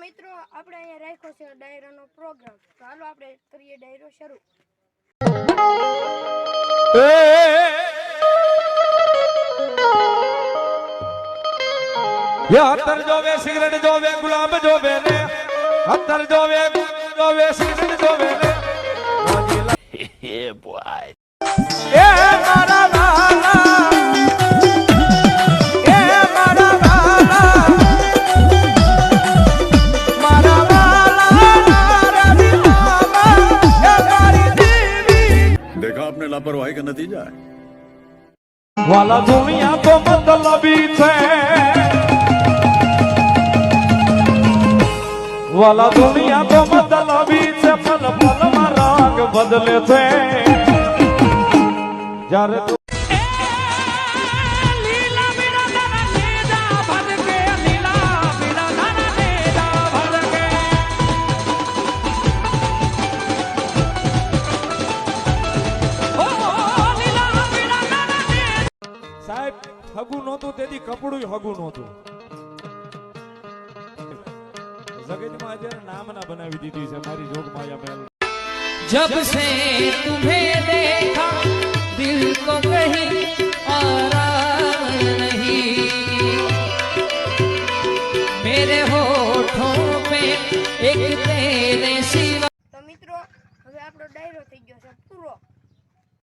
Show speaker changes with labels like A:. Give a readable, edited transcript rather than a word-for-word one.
A: મિત્રો આપણે અહીંયા રાખ્યો છે ડાયરાનો પ્રોગ્રામ, તો હાલો આપણે કરીએ ડાયરો શરૂ।
B: અત્તર જોવે સિગરેટ જોવે ગુલાબ જોવે ને, અત્તર જોવે સિગરેટ જોવે ને, હે બોય એ મારા વાલા, એ મારા વાલા, મારા વાલા રે મામા એ મારી દેવી।
C: देखा आपने लापरवाही का नतीजा है।
B: वाला दुनिया तो मतलबी है, वाला दुनिया तो मतलबी છે, પલ પલમાં રંગ બદલે છે। જ્યારે લીલા મીરા તારા નેજા ભડકે, લીલા મીરા તારા નેજા ભડકે, ઓ લીલા મીરા તારા નેજા। સાહેબ હગું નહોતું તેથી કપડું હગું નહોતું। जगत में नाम ना बनावी दीदी से मारी जोग माया महल।
D: जब से तुम्हें देखा दिल को कहीं आराम नहीं, मेरे होठों पे एक तेरे सिवा।
A: તો મિત્રો હવે આપણો ડાયરો થઈ ગયો છે પૂરો।